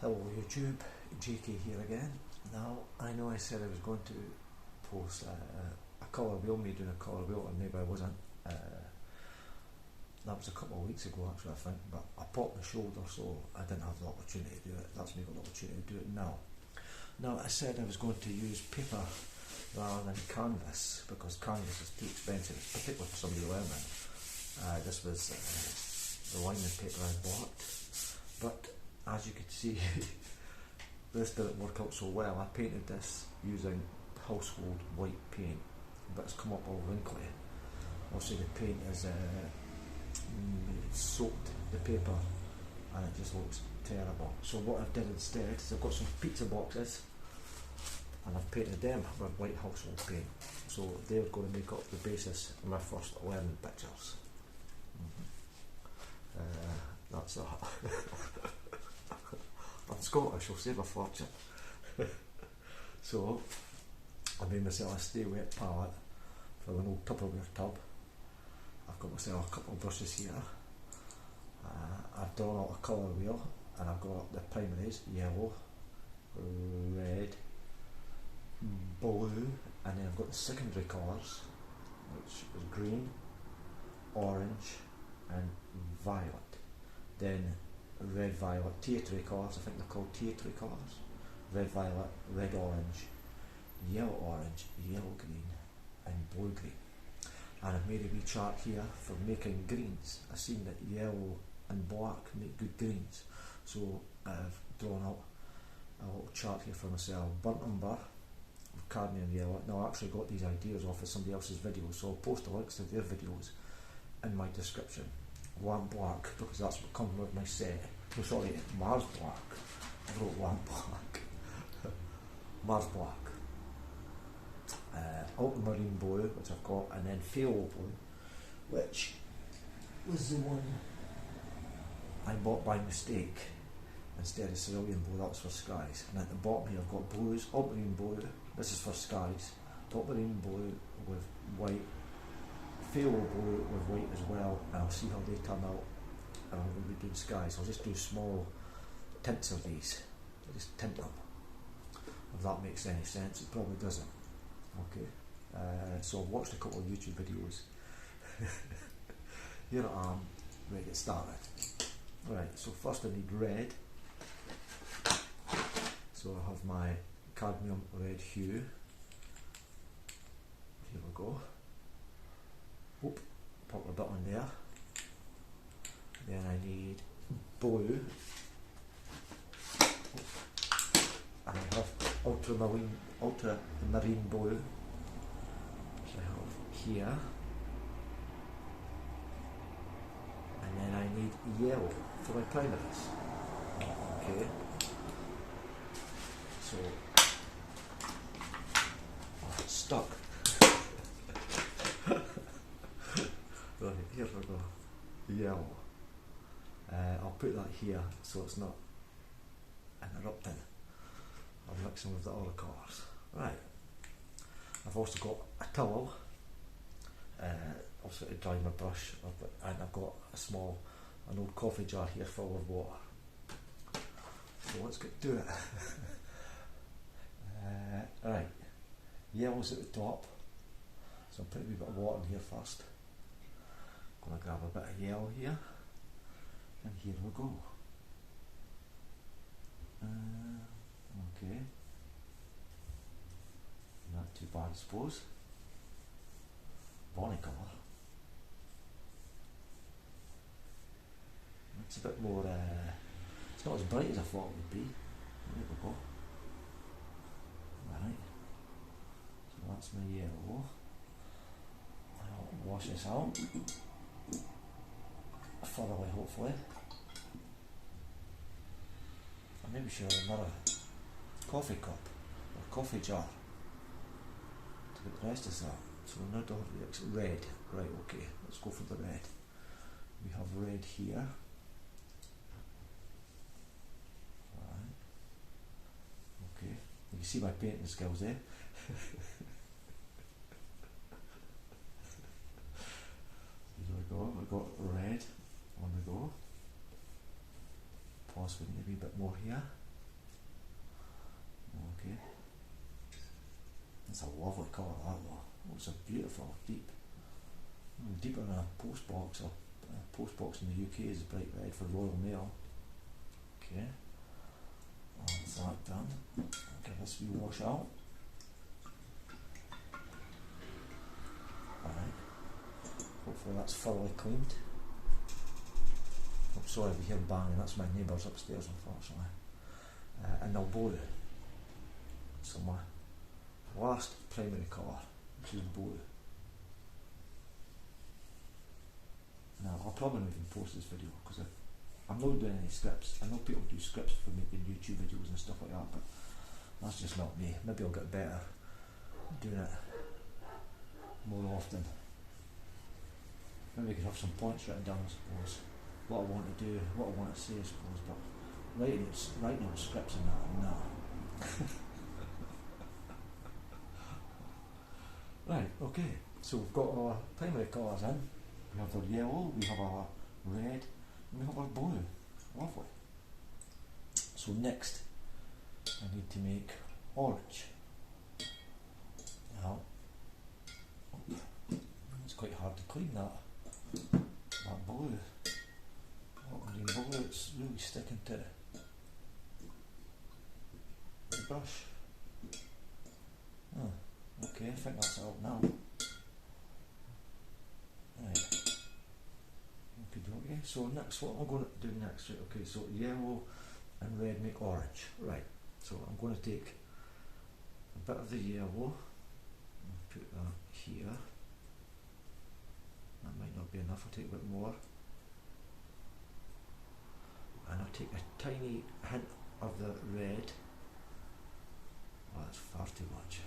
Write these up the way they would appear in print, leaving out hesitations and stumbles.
Hello YouTube, JK here again. Now, I know I said I was going to post a colour wheel, me doing a colour wheel, and maybe I wasn't. That was a couple of weeks ago actually, I think, but I popped my shoulder, so I didn't have the opportunity to do it. That's me got the opportunity to do it now. Now, I said I was going to use paper rather than canvas, because canvas is too expensive, particularly for somebody learning. This was the lining paper I bought, but as you can see, this didn't work out so well. I painted this using household white paint, but it's come up all wrinkly. Also, the paint is soaked the paper, and it just looks terrible. So what I've did instead is I've got some pizza boxes, and I've painted them with white household paint. So they're going to make up the basis of my first learning pictures. That's that. I'm Scottish, I'll save a fortune. So, I made myself a stay wet palette for an old Tupperware tub. I've got myself a couple of brushes here. I've drawn out a colour wheel, and I've got the primaries, yellow, red, blue, and then I've got the secondary colours, which is green, orange, and violet. Then red, violet, teetry colours, I think they're called teetry colours. Red, violet, red, orange, yellow, green, and blue green. And I've made a wee chart here for making greens. I've seen that yellow and black make good greens, so I've drawn out a little chart here for myself. Burnt umber, cadmium yellow. Now, I actually got these ideas off of somebody else's videos, so I'll post the links to their videos in my description. Lamp black, because that's what comes with my set. Oh, sorry, Mars black. I wrote lamp black. Mars black. Ultramarine blue, which I've got, and then phthalo blue, which was the one I bought by mistake instead of cerulean blue. That was for skies. And at the bottom here I've got blues, ultramarine blue, this is for skies, ultramarine blue with white, phthalo blue with white as well, and I'll see how they turn out. And I'm going to be doing skies. I'll just do small tints of these. I'll just tint them. If that makes any sense, it probably doesn't. Okay, so I've watched a couple of YouTube videos. Here I am, ready to get started. Right, so first I need red. So I have my cadmium red hue. Here we go. Whoop, pop a bit on there. Then I need blue. And I have ultramarine blue, which I have here. And then I need yellow for my primaries. Okay. So, oh, it's stuck. Right, here we go. Yellow. I'll put that here so it's not interrupting. I'm mixing with the other colours. Right. I've also got a towel, also to dry my brush, and I've got an old coffee jar here full of water. So let's get to it. Right. Yellow's at the top, so I'm putting a wee bit of water in here first. I'm going to grab a bit of yellow here, and here we go. Okay, not too bad I suppose. Bonny colour. It's a bit more, it's not as bright as I thought it would be. There we go. Right, so that's my yellow. I'll wash this out thoroughly, hopefully. I maybe should have another coffee cup or coffee jar to get the rest of that. So now it's red. Right, okay, let's go for the red. We have red here. Right. Okay, you can see my painting skills there. Here we go, we've got red on the go. Pause, we need a wee bit more here. Okay. That's a lovely colour, that though. Oh, it's a beautiful deep. Deeper than a post box, or a post box in the UK is bright red for Royal Mail. Okay. That's that done. I'll give this a wee wash out. Alright. Hopefully that's thoroughly cleaned. I'm sorry if you hear banging, that's my neighbours upstairs, unfortunately. And I'll blow it. So my last primary colour, which is blue. Now I'll probably not even post this video because I'm not doing any scripts. I know people do scripts for making YouTube videos and stuff like that, but that's just not me. Maybe I'll get better doing it more often. Maybe I could have some points written down, I suppose. What I want to do, what I want to say, I suppose, but writing out scripts and that, no. Right, okay, so we've got our primary colours in. We have our yellow, we have our red, and we have our blue. Lovely. So next, I need to make orange. Now, it's quite hard to clean that blue. Blue, it's really sticking to the brush. Oh, okay, I think that's out now. Right. Okay, so next, what I'm going to do next, right, okay, so yellow and red make orange. Right, so I'm going to take a bit of the yellow and put that here. That might not be enough, I'll take a bit more. And I'll take a tiny hint of the red. Oh, that's far too much.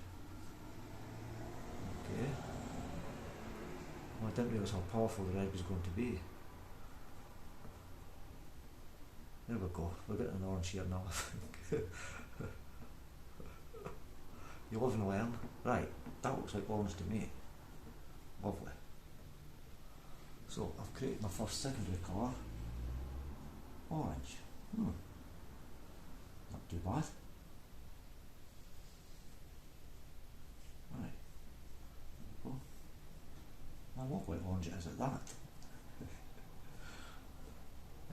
Okay. Well, I didn't realise how powerful the red was going to be. There we go, we're getting an orange here now, I think. You live and learn. Right, that looks like orange to me. Lovely. So I've created my first secondary colour. Orange. Not too bad. Right. There we go. I love what orange it is at that.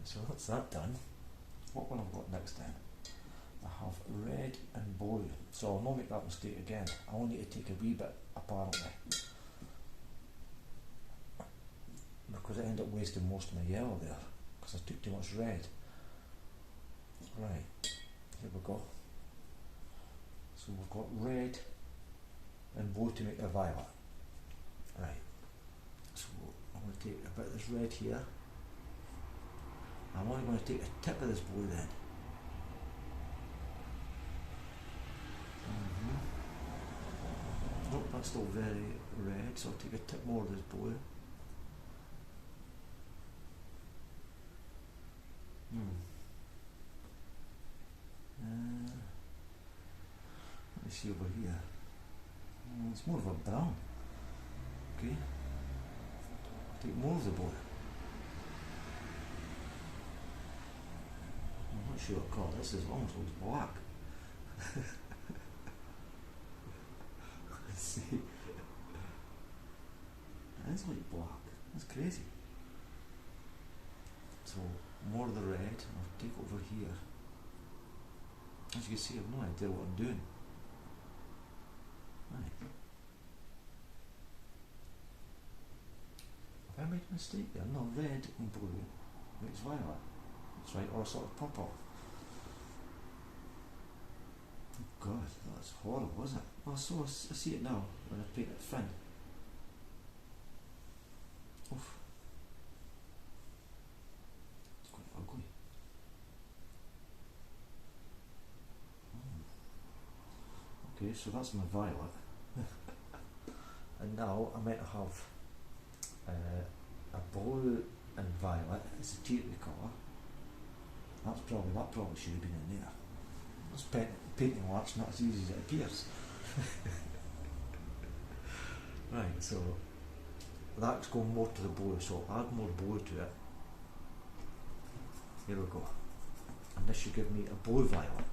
So that's that done. What will I got next then? I have red and blue. So I'll not make that mistake again. I only need to take a wee bit apparently. Because I ended up wasting most of my yellow there. Because I took too much red. Right, here we go. So we've got red and blue to make a violet. Right, so I'm going to take a bit of this red here. I'm only going to take a tip of this blue then. Nope, that's still very red, so I'll take a tip more of this blue. Let me see over here. It's more of a brown. Okay. Take more of the blue. I'm not sure what colour this is. It almost looks black. Let's see. It is like black. That's crazy. So more of the red. I'll take over here. As you can see, I've no idea what I'm doing. Right. Have I made a mistake there? No, red and blue makes violet. That's right, or sort of purple. Oh God, that's horrible, isn't it? Oh, so I see it now when I paint it thin. Oof. It's quite ugly. Okay, so that's my violet. And now I might have a blue and violet as a tertiary colour. That probably should have been in there. This painting work's not as easy as it appears. Right, so that's going more to the blue, so I'll add more blue to it. Here we go. And this should give me a blue violet.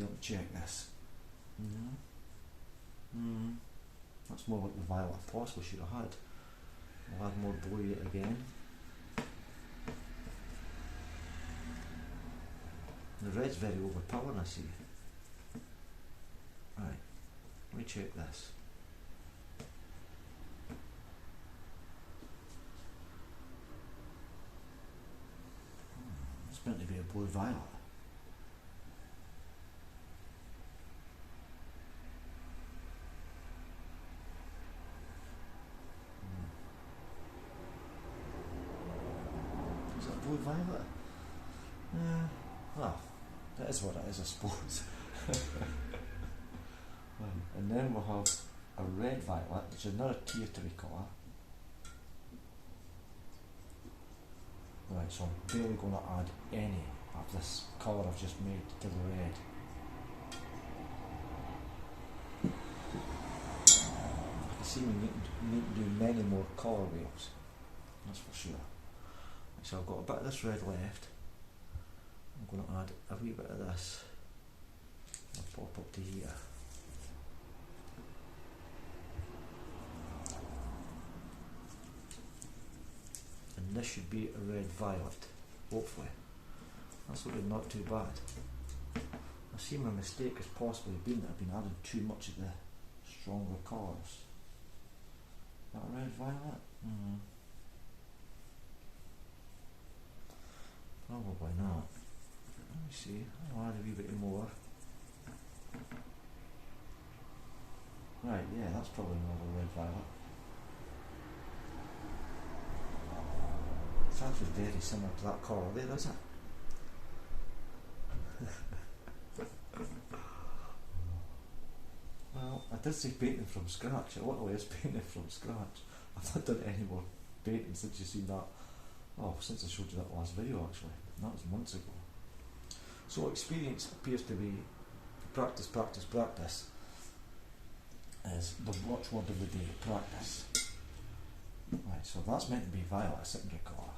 here to check this. That's more like the violet I possibly should have had. I'll add more blue yet again. The red's very overpowering, I see. Right, let me check this. It's meant to be a blue violet. Is that blue violet? Well, that is what it is, I suppose. And then we'll have a red violet, which is another tertiary colour. Right, so I'm barely going to add any of this colour I've just made to the red. I can see we need to do many more colour wheels, that's for sure. So I've got a bit of this red left. I'm going to add a wee bit of this. I'll pop up to here. And this should be a red violet, hopefully. That's looking not too bad. I see my mistake has possibly been that I've been adding too much of the stronger colours. That red violet? Probably not. Let me see, I'll add a wee bit more. Right, yeah, that's probably more of a red violet. It's actually very similar to that colour there, isn't it? Well, I did say painting from scratch. It literally is painting from scratch. I've not done any more painting since you've seen that. Oh, since I showed you that last video actually. That was months ago. So experience appears to be practice, practice, practice. Is the watchword of the day, practice. Right, so that's meant to be violet, a secondary colour.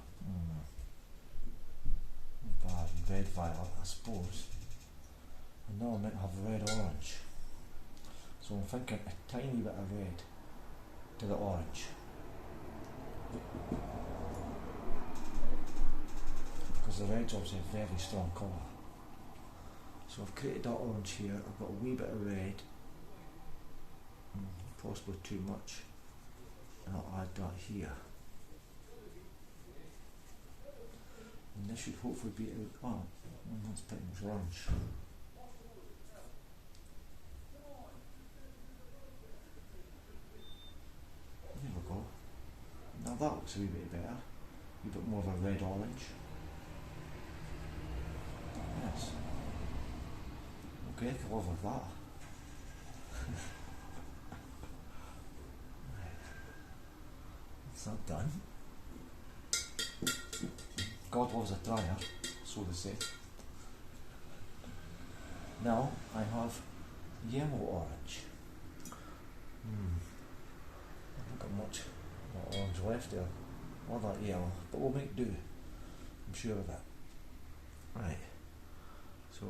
Bad, red violet, I suppose. And now I'm meant to have red orange. So I'm thinking a tiny bit of red to the orange. Because the red's obviously a very strong colour. So I've created that orange here, I've got a wee bit of red, possibly too much, and I'll add that here. And this should hopefully be that's pretty much orange. There we go. Now that looks a wee bit better. A wee bit more of a red orange. Yes. Okay, I can live with that. That's that done. God loves a trier, so they say. Now I have yellow orange. I haven't got much orange left there, or that yellow, but we'll make do. I'm sure of it. Right, so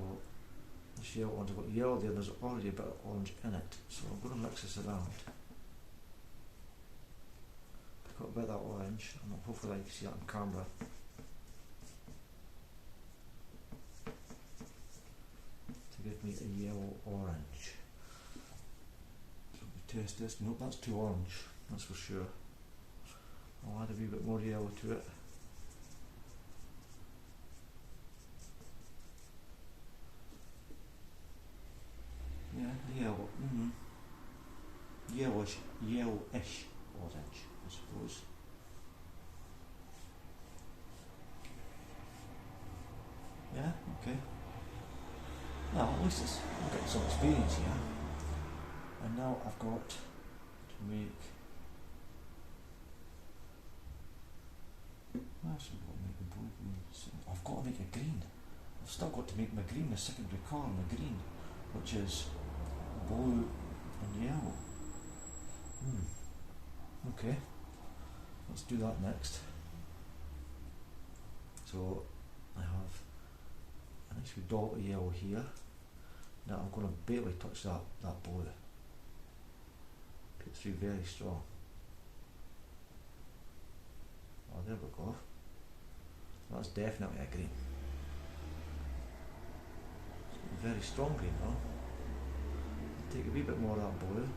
this yellow orange, I've got yellow there, there's already a bit of orange in it, so I'm going to mix this around. Pick up a bit of that orange, and hopefully I can see that on camera. To give me a yellow orange. So we test this. Nope, that's too orange, that's for sure. I'll add a wee bit more yellow to it. Yeah, yellow. Yellowish orange, I suppose. Yeah, okay. Now, at least I'm getting some experience here. And now I've got to make. Actually, I've got to make the blue green. So I've got to make a green. I've still got to make my green the secondary colour, my green, which is blue and yellow. Okay, let's do that next. So I have a nice wee dot of yellow here, Now I'm going to barely touch that blue. Get through very strong. Oh, there we go. That's definitely a green. Very strong green though. Take a wee bit more of that blue.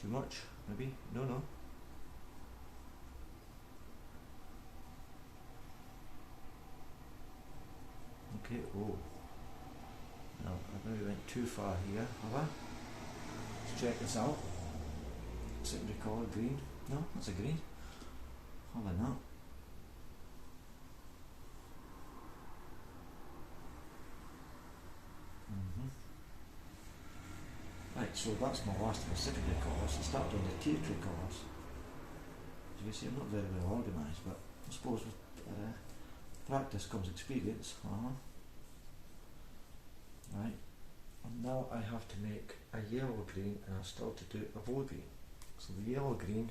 Too much, maybe? No. Okay, oh. No, I maybe went too far here, have I? Let's check this out. Secondary colour, green. No, that's a green. How about that? Right, so that's my last of the secondary colours. I started on the tertiary colours. As you can see, I'm not very well organised, but I suppose with practice comes experience. Right, and now I have to make a yellow green, and I've still to do a blue green. So the yellow green,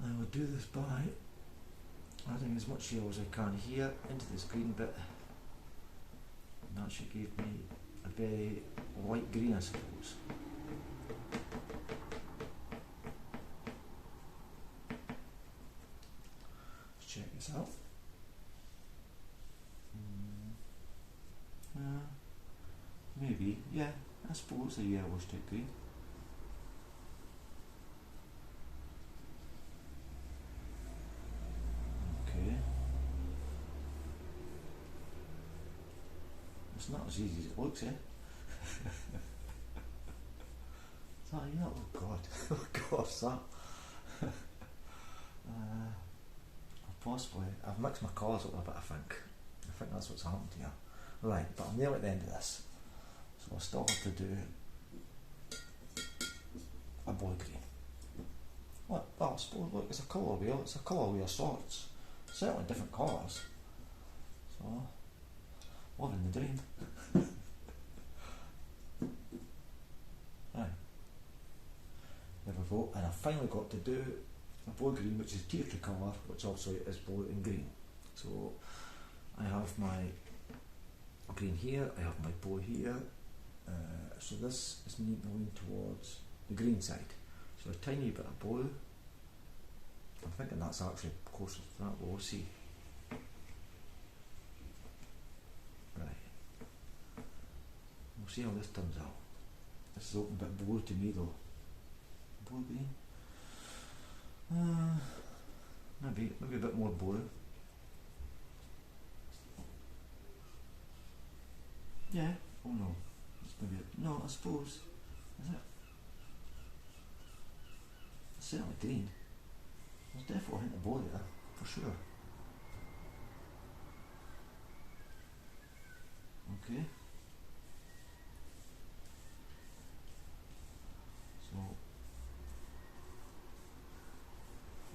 I will do this by adding as much yellow as I can here into this green bit, and that should give me a very light green, I suppose. Let's check this out. Maybe, yeah, I suppose a yellow stick green. Okay. It's not as easy as it looks, eh? Is that a yellow? Oh god, oh gosh, that. Possibly, I've mixed my colours up a bit, I think that's what's happened here. Right, but I'm nearly at the end of this. So I still have to do a blue green. Well, I suppose, look, it's a colour wheel, it's a colour wheel of sorts. Certainly different colours. So, living the dream. Right. There we go, and I finally got to do a blue green, which is tertiary colour, which also is blue and green. So, I have my green here, I have my blue here. So this is needing to lean towards the green side. So a tiny bit of blue. I'm thinking that's actually closer to that, we'll see. Right. We'll see how this turns out. This is looking a bit blue to me though. Blue green. Maybe a bit more blue. Yeah. Oh no. Maybe no, I suppose. Is it? It's certainly green. There's definitely a hint of blue there, for sure. Okay. So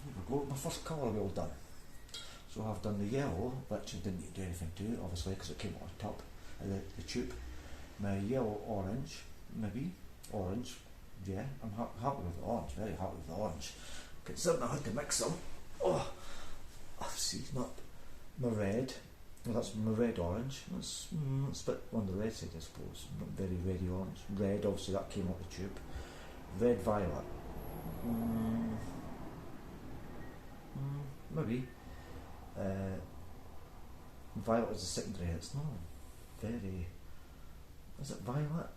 there we go. My first colour wheel done. So I've done the yellow, which I didn't need to do anything to, obviously, because it came out of the tub, the tube. My yellow orange, maybe orange, yeah, I'm happy with the orange, very happy with the orange. Considering I had to mix them. Oh, see, not my red. Well, that's my red orange. That's a bit on the red side, I suppose. Not very reddy orange. Red, obviously, that came out the tube. Red violet. Maybe. Violet is the secondary. It's not very. Is it violet?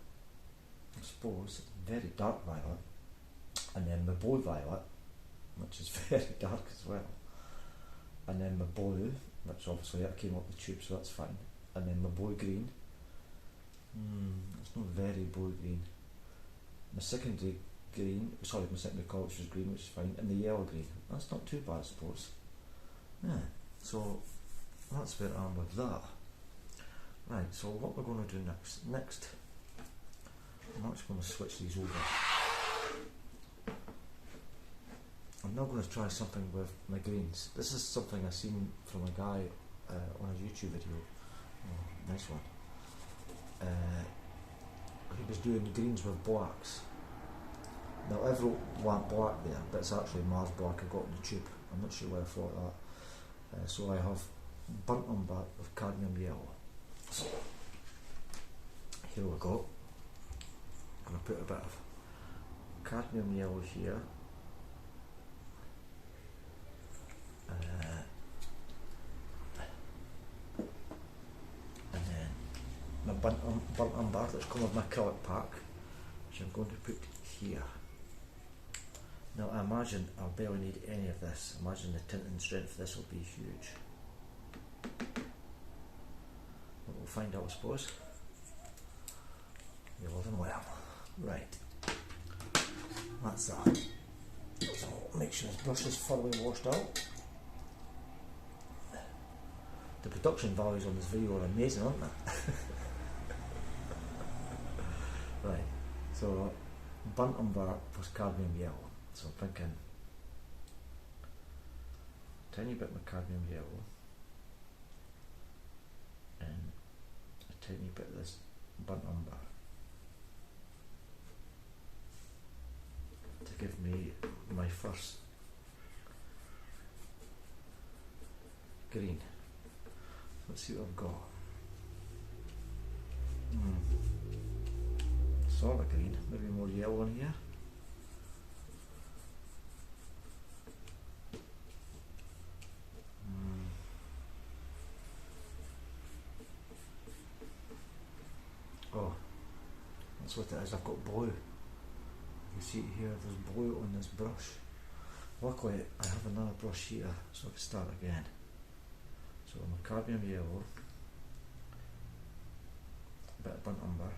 I suppose. Very dark violet. And then my blue violet, which is very dark as well. And then my blue, which obviously that came up the tube, so that's fine. And then my blue green. It's not very blue green. My secondary green, sorry, my secondary colour, which was green, which is fine. And the yellow green. That's not too bad, I suppose. Yeah, so that's where I am with that. Right, so what we're going to do next, I'm actually going to switch these over. I'm now going to try something with my greens. This is something I've seen from a guy on a YouTube video. Oh, nice one. He was doing the greens with blacks. Now I've wrote black there, but it's actually Mars black I got in the tube. I'm not sure why I thought that. So I have burnt them back with cadmium yellow. So Here we go. I'm going to put a bit of cadmium yellow here. And then my burnt umber that's come with my acrylic pack, which I'm going to put here. Now I imagine I'll barely need any of this. I imagine the tinting strength of this will be huge. But we'll find out, I suppose. You live and well. Right. That's that. So make sure this brush is thoroughly washed out. The production values on this video are amazing, aren't they? Right. So burnt umber plus cadmium yellow. So I'm thinking tiny bit of cadmium yellow and a tiny bit of this burnt umber to give me my first green. Let's see what I've got. Sort of green, maybe more yellow in here. Oh, that's what it is. I've got blue. You can see it here, there's blue on this brush. Luckily I have another brush here, so I can start again. So my cadmium yellow, a bit of burnt umber,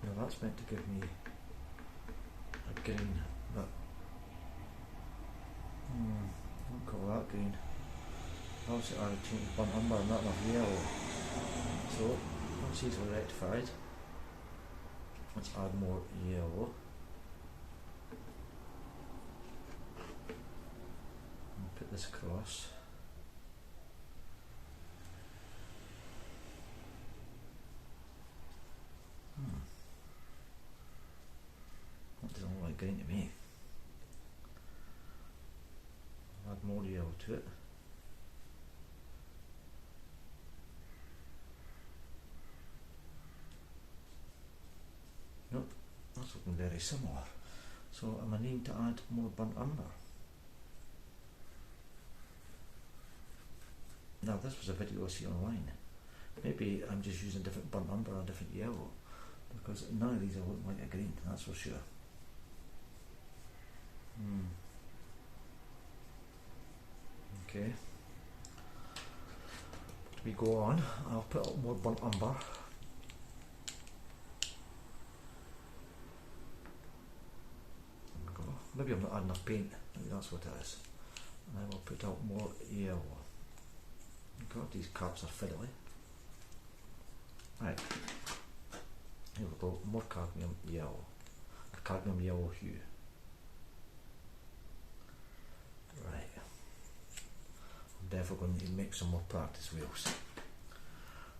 now that's meant to give me a green, but I don't call that green. Obviously I would change burnt umber and not enough yellow. So once these are rectified, let's add more yellow. And put this across. That doesn't look like green to me. Add more yellow to it. Nope, that's looking very similar. So am I needing to add more burnt umber? Now this was a video I see online. Maybe I'm just using different burnt umber or different yellow, because none of these are looking like a green, that's for sure. Okay. We go on, I'll put up more burnt umber. Maybe I'm not adding enough paint, maybe that's what it is. And I will put out more yellow. God, these caps are fiddly. Right, here we go, more cadmium yellow. A cadmium yellow hue. Right, I'm definitely going to need to make some more practice wheels.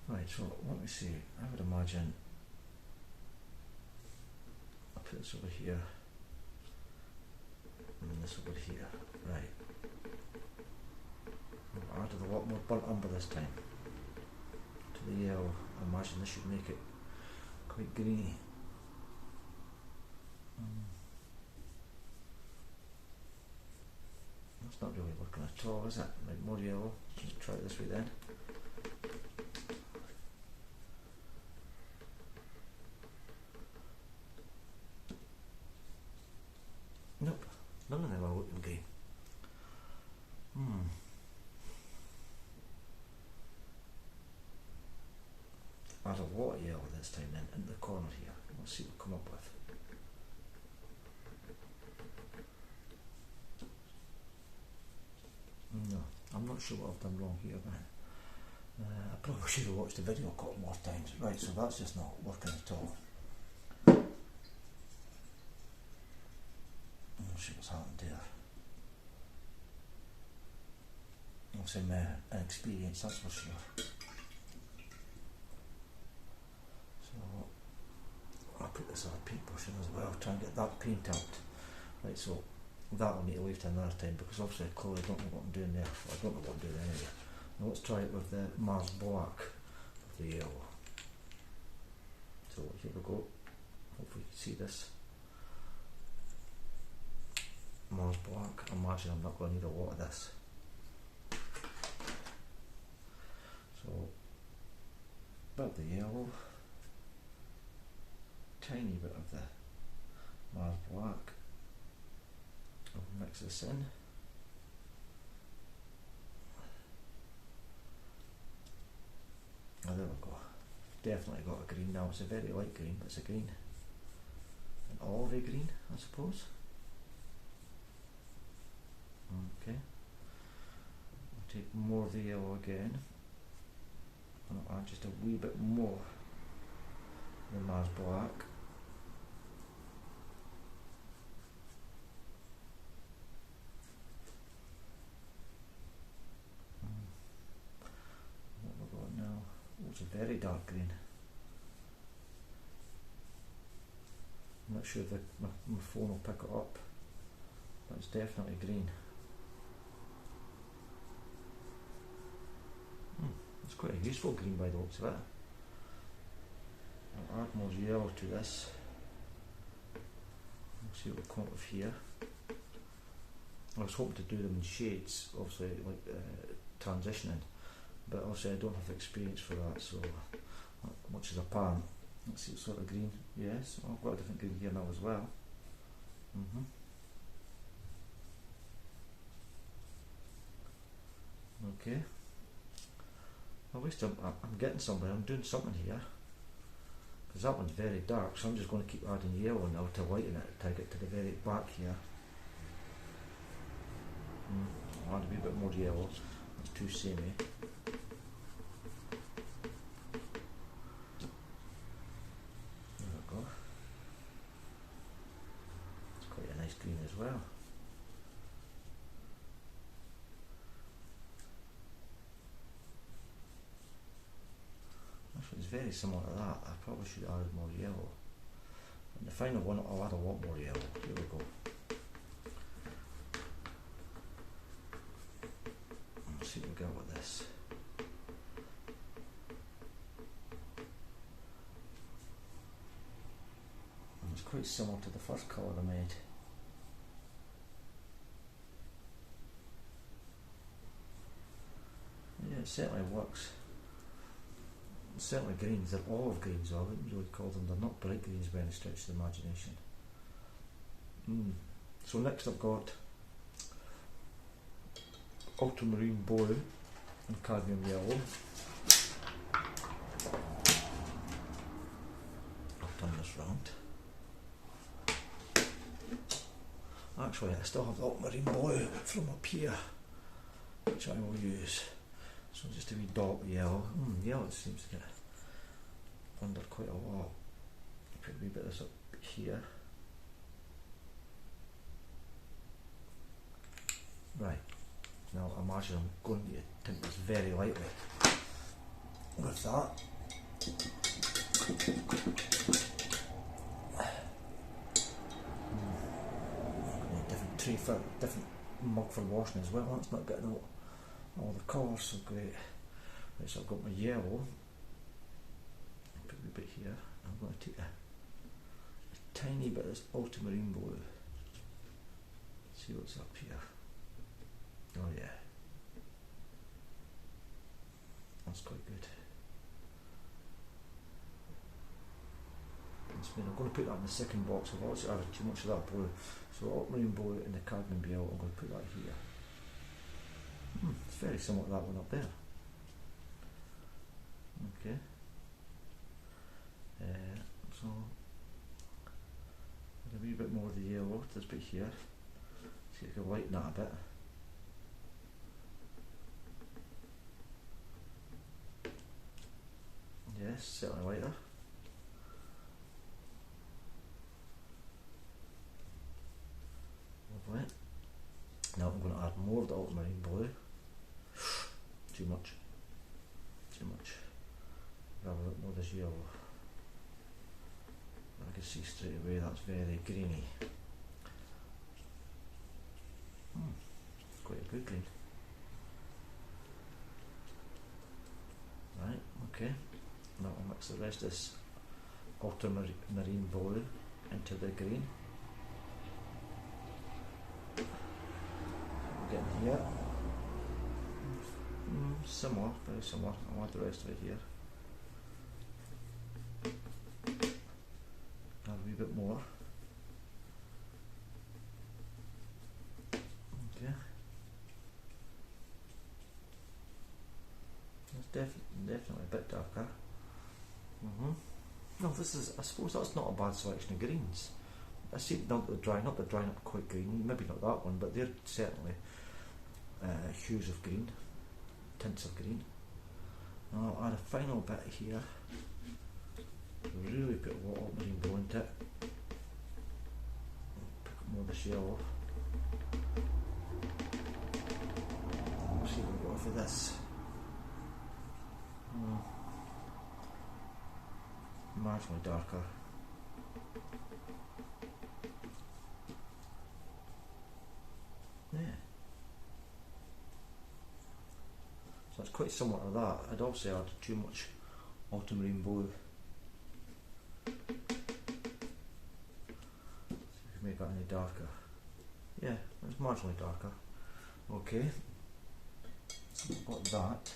Right, so let me see, I would imagine I'll put this over here. And then this over here, right. I've added a lot more burnt umber this time to the yellow. I imagine this should make it quite greeny. That's not really working at all, is it? Like more yellow. Let's try it this way then. Nope, none of them are looking green. Add a lot of yellow this time then, into the corner here. Let's see what we come up with. No, I'm not sure what I've done wrong here, man. I probably should have watched the video a couple more times. Right, so that's just not working at all. Let's see what's happened there. I'll say my inexperience, that's for sure. So I'll put this other paintbrush in as well, try and get that paint out. Right, so that I'll need to leave to another time, because obviously I clearly don't know what I'm doing there. Well, I don't know what I'm doing anyway. Now let's try it with the Mars Black with the yellow. So here we go. Hopefully you can see this. Mars Black. I imagine I'm not going to need a lot of this. So, bit of the yellow, tiny bit of the Mars Black. I'll mix this in. Oh, there we go. Definitely got a green now. It's a very light green, but it's a green. An olivey green, I suppose. Okay. I'll take more of the yellow again. And I'll add just a wee bit more of the Mars Black. What have we got now? Oh, it's a very dark green. I'm not sure if my phone will pick it up, but it's definitely green. It's quite a useful green by the looks of it. I'll add more yellow to this. We'll see what we come up with here. I was hoping to do them in shades, obviously, like transitioning, but obviously I don't have the experience for that, so not much is apparent. Let's see what sort of green. Yes, I've got a different green here now as well. Okay. At least I'm getting somewhere. I'm doing something here. Because that one's very dark, so I'm just going to keep adding yellow now to lighten it to get to the very back here. I'll add a wee bit more yellow. That's too samey. There we go. It's quite a nice green as well. Actually, it's very similar to that. I probably should have added more yellow. And the final one, I'll add a lot more yellow. Here we go. Let's see what we get with this. And it's quite similar to the first colour I made. Yeah, it certainly works. Certainly greens, they're olive greens, I wouldn't really call them, they're not bright greens by any stretch of the imagination. So next I've got ultramarine blue and cadmium yellow. I've done this round. Actually, I still have the ultramarine blue from up here, which I will use. So just a wee dot of yellow. Yellow seems to get under quite a lot. Put a wee bit of this up here. Right. Now I imagine I'm going to tint this very lightly with that. Different tray for different mug for washing as well. That's not getting all the colours so great. Right, so I've got my yellow. Put a wee bit here. I'm going to take a tiny bit of this ultramarine blue. See what's up here. Oh yeah. That's quite good. I'm going to put that in the second box. I've also added too much of that blue. So ultramarine blue and the cadmium yellow, I'm going to put that here. It's very similar to that one up there. Okay. So add a wee bit more of the yellow to this bit here. See if I can lighten that a bit. Yes, certainly lighter. Lovely. Now I'm going to add more of the ultramarine blue. Too much. Too much. Grab a bit more of this yellow. I can see straight away that's very greeny. quite a good green. Right, okay. Now I'll mix the rest of this ultramarine blue into the green. Get here. Similar, very similar. I'll add the rest of it here. Add a wee bit more. Okay. It's definitely a bit darker. No, this is, I suppose that's not a bad selection of greens. I see not the drying up quite green, maybe not that one, but they're certainly hues of green, tints of green. Now I'll add a final bit here, really put a lot of marine blue into it, pick more of the shell off. We'll see what we get off of this. Marginally darker. Yeah. So it's quite similar to that. I'd obviously add too much ultramarine blue. See if we can make that any darker. Yeah, it's marginally darker. Okay. So I've got that.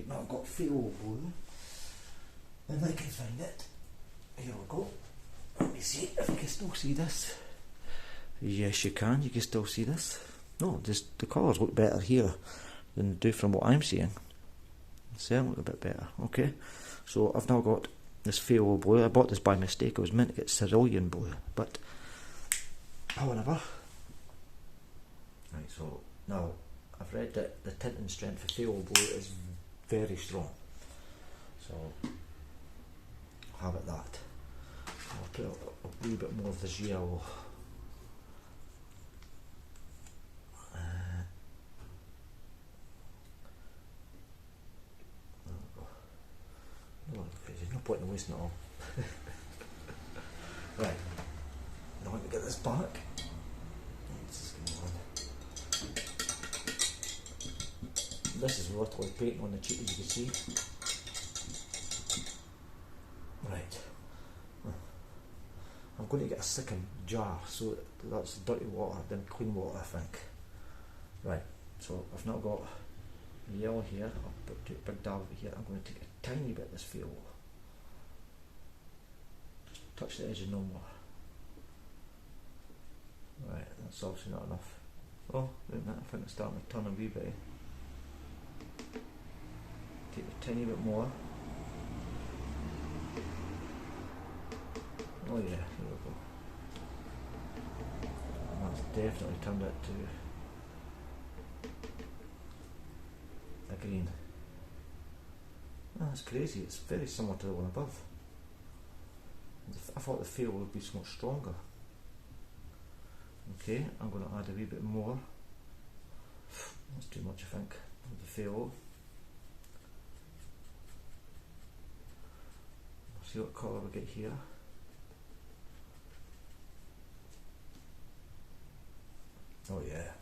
Now I've got phthalo blue, and I can find it. Here we go. Let me see if you can still see this. Yes, you can still see this. No, just the colours look better here than they do from what I'm seeing. They certainly look a bit better. Okay, so I've now got this phthalo blue. I bought this by mistake. I was meant to get cerulean blue, but however. Right, so now I've read that the tinting strength for phthalo blue is very strong, so I'll have it that. I'll put a wee bit more of this yellow. There's no point in wasting it all. Right, now let me get this back. This is literally painting on the cheek, as you can see. Right. I'm going to get a second jar, so that's dirty water, then clean water, I think. Right, so I've now got yellow here. I'll take a big dab over here. I'm going to take a tiny bit of this phthalo. Just touch the edge and no more. Right, that's obviously not enough. Oh, wait a minute, I think it's starting to turn a wee bit. Take a tiny bit more. Oh yeah, here we go. And that's definitely turned it to a green. Oh, that's crazy, it's very similar to the one above. I thought the phthalo would be so much stronger. Okay, I'm going to add a wee bit more. That's too much, I think, of the phthalo. See what colour we get here. Oh yeah,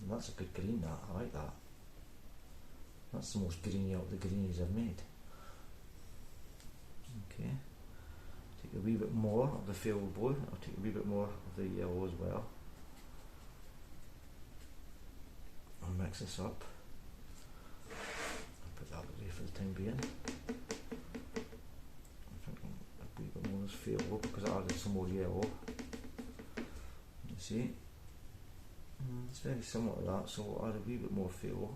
that's a good green, that. I like that. That's the most greeny out of the greenies I've made. Okay, take a wee bit more of the phthalo blue. I'll take a wee bit more of the yellow as well. I'll mix this up. I'll put that away for the time being. A wee bit more of this phthalo because I added some more yellow. You see, it's very similar to that, so I'll add a wee bit more phthalo.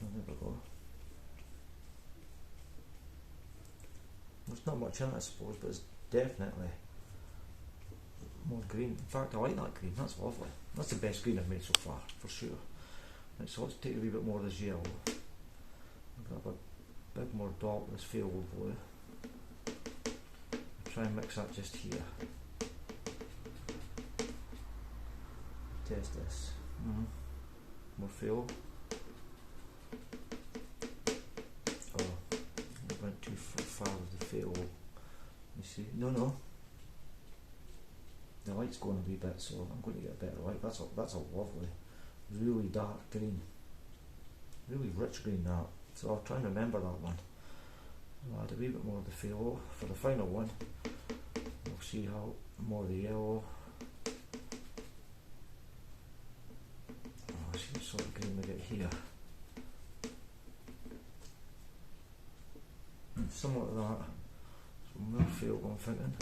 There we go. There's not much in it, I suppose, but it's definitely more green. In fact, I like that green, that's lovely. That's the best green I've made so far, for sure. Right, so let's take a wee bit more of this yellow. I've got a bit more dot of this phthalo blue. Try and mix that just here. Test this. More phthalo. Oh, see, no, the light's going a wee bit, so I'm going to get a better light. That's a lovely, really dark green, really rich green that. So I'll try and remember that one. I'll add a wee bit more of the phthalo for the final one. We'll see how more of the yellow. Oh, see the sort of green we get here. Somewhat like that. So more phthalo I'm thinking.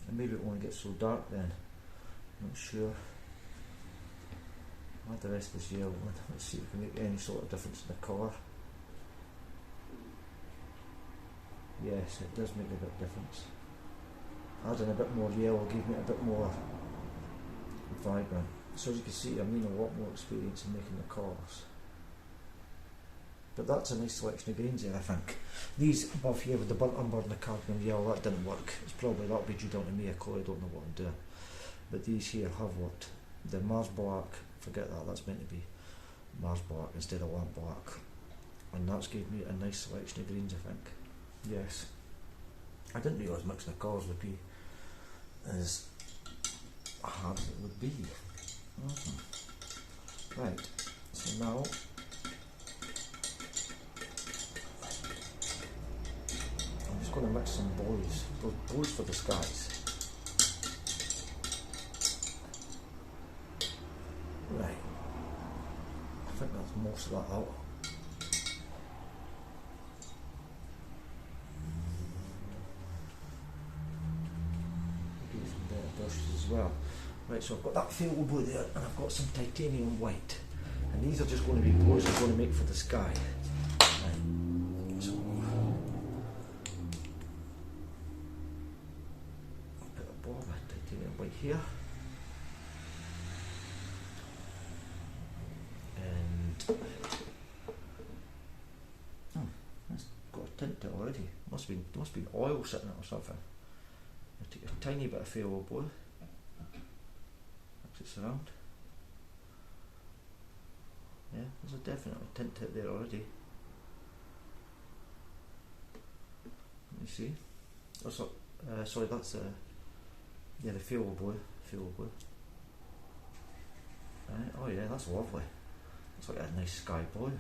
And maybe it won't get so dark then. Not sure. I'll add the rest of this yellow one. Let's see if we can make any sort of difference in the colour. Yes, it does make a bit of difference. Adding a bit more yellow gave me a bit more vibrant. So as you can see, I'm needing a lot more experience in making the colours. But that's a nice selection of greens there, I think. These above here with the burnt umber and the cardinal yellow, that didn't work. It's probably, that'll be due down to me, I clearly don't know what I'm doing. But these here have worked. The Mars Black, forget that, that's meant to be Mars Black instead of Lamp Black. And that's gave me a nice selection of greens, I think. Yes. I didn't realise mixing the colours would be as hard as it would be. Right, so now I'm just going to mix some blues for the skies. Right, I think that's most of that out. Do some better brushes as well. Right, so I've got that phthalo blue there, and I've got some titanium white, and these are just going to be blues I'm going to make for the sky. Right. So I'll put a blob of titanium white here, and it's got a tint to it already. Must have been oil sitting in it or something. I'll take a tiny bit of phthalo blue. It's around. Yeah, there's a definite tint to it there already. Let me see. Oh, sorry, that's yeah, the phthalo blue. Right. Oh yeah, that's lovely. It's like a nice sky blue.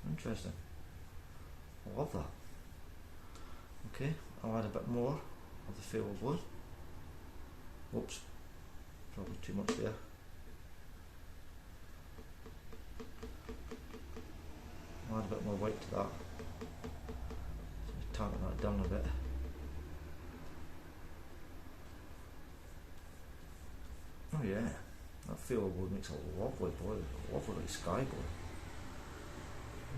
Interesting. I love that. Okay, I'll add a bit more of the phthalo blue. Oops. Probably too much there. I'll add a bit more white to that. Just tartan that down a bit. Oh yeah, that phthalo blue makes a lovely blue, a lovely sky blue.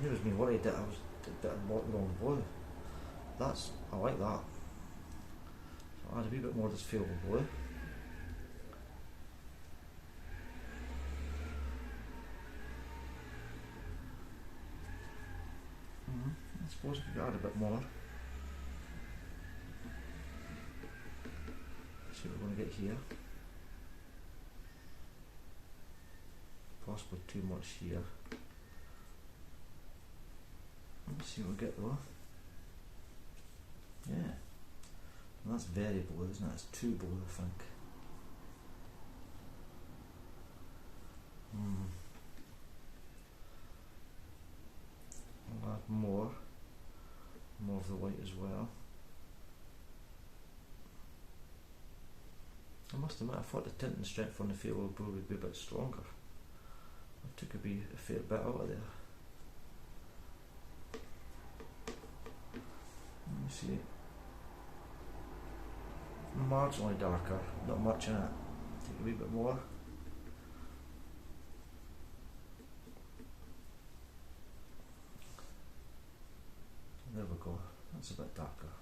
It was me worried that I was a bit of wrong blue. I like that. So I'll add a wee bit more of this phthalo blue. I suppose we could add a bit more. See what we're going to get here. Possibly too much here. Let's see what we get though. Yeah. And that's very blue, isn't it? It's too blue, I think. I'll add more of the white as well. I must admit, I thought the tint and strength on the phthalo blue would be a bit stronger. I took a fair bit out of there. Let me see. Marginally darker, not much in it. Take a wee bit more. There we go, that's a bit darker.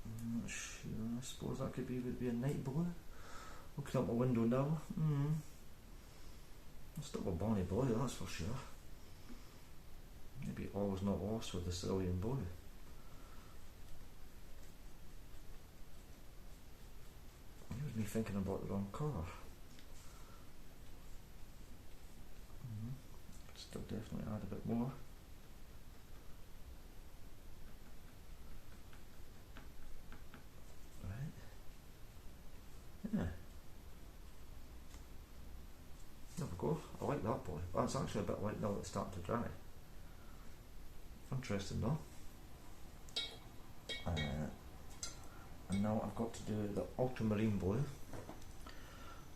I'm not sure, I suppose that would be a night blue. Looking out my window now, it's still a bonny blue, that's for sure. Maybe all's not lost with the cerulean blue. It was me thinking about the wrong colour. I'll definitely add a bit more. Right. Yeah. There we go. I like that boy. That's actually a bit light now that it's starting to dry. Interesting though. And now I've got to do the ultramarine blue.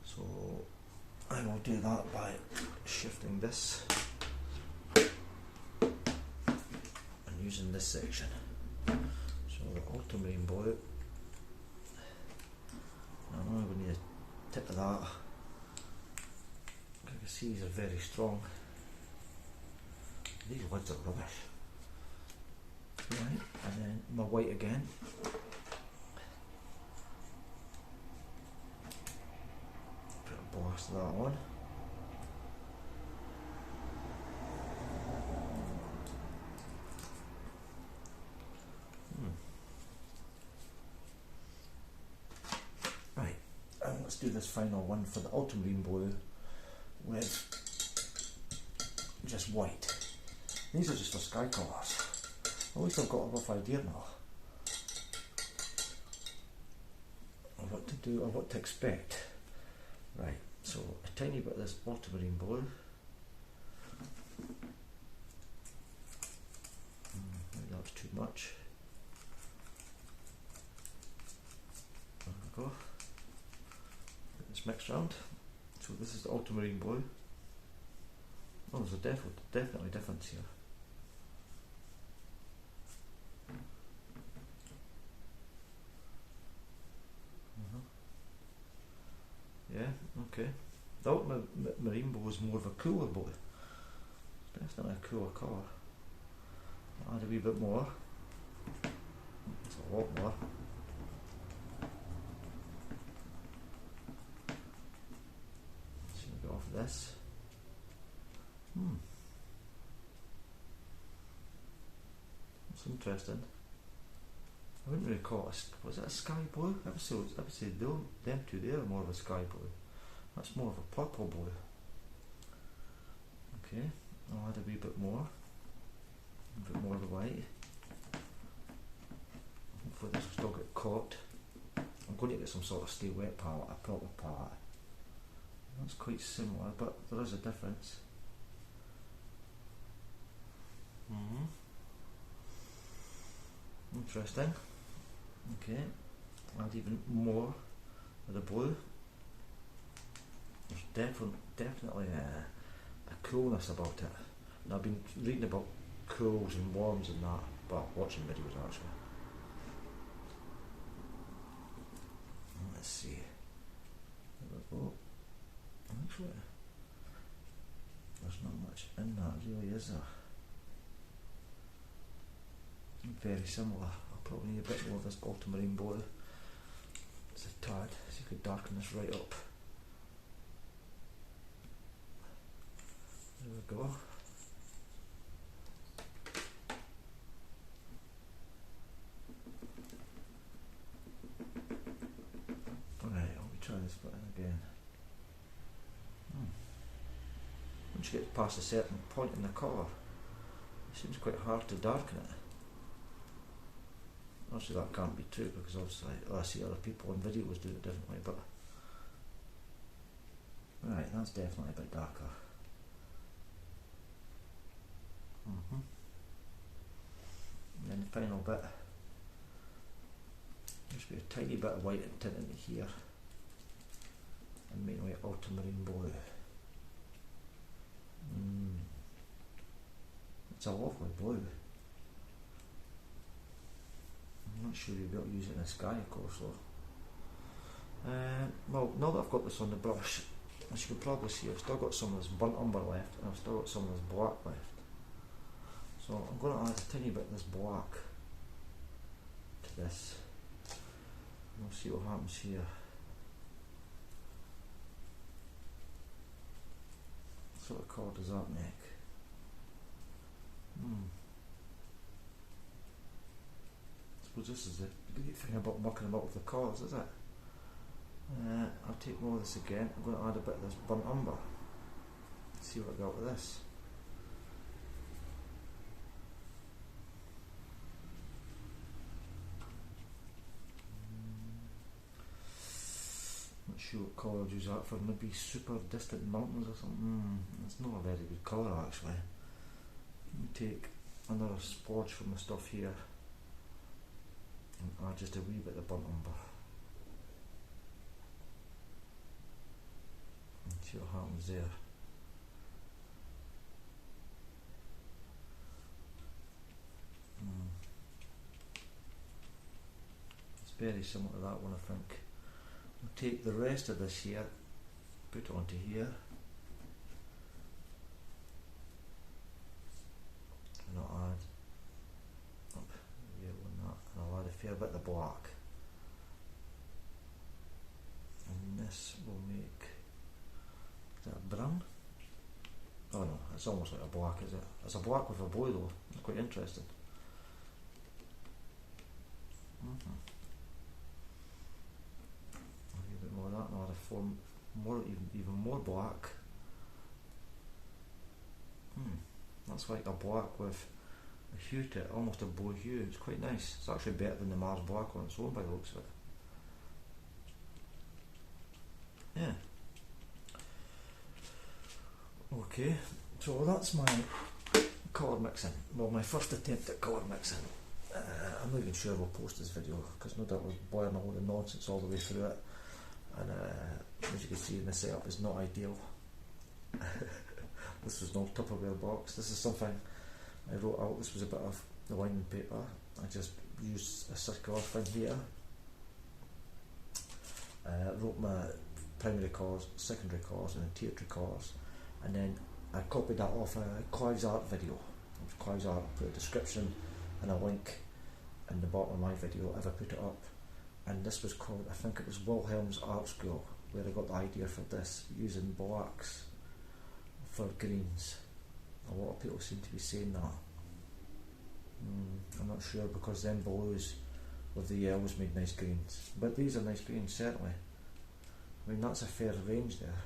So I will do that by shifting this and using this section. So the ultramarine blue. I know we need a tip of that. You can see these are very strong. These lids are rubbish. Right, and then my white again. Put a blast of that on. Right, and let's do this final one for the ultramarine blue with just white. These are just for sky colours. At least I've got a rough idea now of what to do or what to expect. Right, so a tiny bit of this ultramarine blue. Maybe that's too much. There we go. Get this mixed round. So this is the ultramarine blue. Oh, there's a definitely difference here. Yeah, okay. The ultramarine blue is more of a cooler blue. It's definitely a cooler colour. I'll add a wee bit more. It's a lot more. So we go off this. That's interesting. I wouldn't really call it was it a sky blue? I would say them two there are more of a sky blue. That's more of a purple blue. Okay, I'll add a wee bit more. A bit more of the white. Hopefully this will still get caught. I'm going to get some sort of stay wet palette, a proper palette. That's quite similar, but there is a difference. Interesting. Okay, add even more of the blue. There's definitely a coolness about it. And I've been reading about cools and warms and that, but watching videos actually. Let's see. There we go. Actually, there's not much in that really, is there? Very similar. I'll probably need a bit more of this ultramarine blue. It's a tad, so you could darken this right up. There we go. Alright, I'll try this button again. Once you get past a certain point in the colour, it seems quite hard to darken it. Obviously that can't be true because obviously I see other people in videos do it differently, but right, that's definitely a bit darker. And then the final bit, just be a tiny bit of white and tint into here and make my ultramarine blue. It's a lovely blue. I'm not sure you'll be able to use it in the sky, of course, though. Well, now that I've got this on the brush, as you can probably see, I've still got some of this burnt umber left, and I've still got some of this black left. So I'm going to add a tiny bit of this black to this. And we'll see what happens here. What sort of colour does that make? I suppose this is the great thing about mucking about with the colours, is it? I'll take more of this again. I'm going to add a bit of this burnt umber. See what I got with this. sure what colour I'd use that for. Maybe super distant mountains or something. It's not a very good colour actually. Let me take another splodge from the stuff here and add just a wee bit of burnt umber. And see what happens there. It's very similar to that one, I think. We'll take the rest of this here, put it onto here, and I'll add up yellow and that, and I'll add a fair bit of black. And this will make, is that brown? Oh no, it's almost like a black, is it? It's a black with a blue though, it's quite interesting. A little bit more of that, and I'll add a form more, even more black. That's like a black with a hue to it, almost a blue hue. It's quite nice. It's actually better than the Mars black on its own by the looks of it. Yeah. Okay, so that's my colour mixing. Well, my first attempt at colour mixing. I'm not even sure we'll post this video because no doubt we're boiling a load of nonsense all the way through it, and as you can see, the setup is not ideal. This was no Tupperware box. This is something I wrote out. This was a bit of the winding paper. I just used a circular thing here. Wrote my primary colours, secondary colours and tertiary colours, and then I copied that off a Clive's art video. Clive's art, put a description and a link in the bottom of my video if I put it up, and this was called, I think it was Wilhelm's Art School, where I got the idea for this, using blacks for greens. A lot of people seem to be saying that. I'm not sure, because then blues with the yellows made nice greens, but these are nice greens certainly. I mean, that's a fair range there.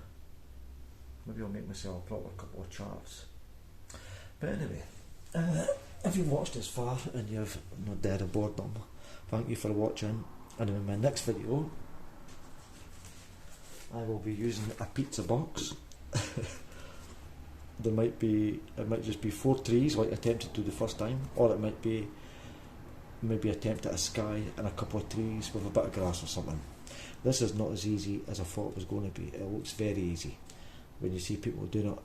Maybe I'll make myself a proper couple of charts. But anyway, if you've watched this far and you've not dead of boredom, thank you for watching, and in my next video I will be using a pizza box. It might just be 4 trees like I attempted to the first time, or it might be maybe attempt at a sky and a couple of trees with a bit of grass or something. This is not as easy as I thought it was going to be. It looks very easy when you see people doing it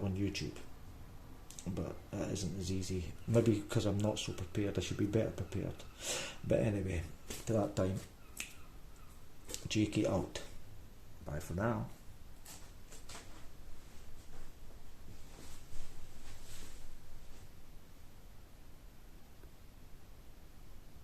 on YouTube, but it isn't as easy. Maybe because I'm not so prepared, I should be better prepared. But anyway, to that time, JK out. Bye for now.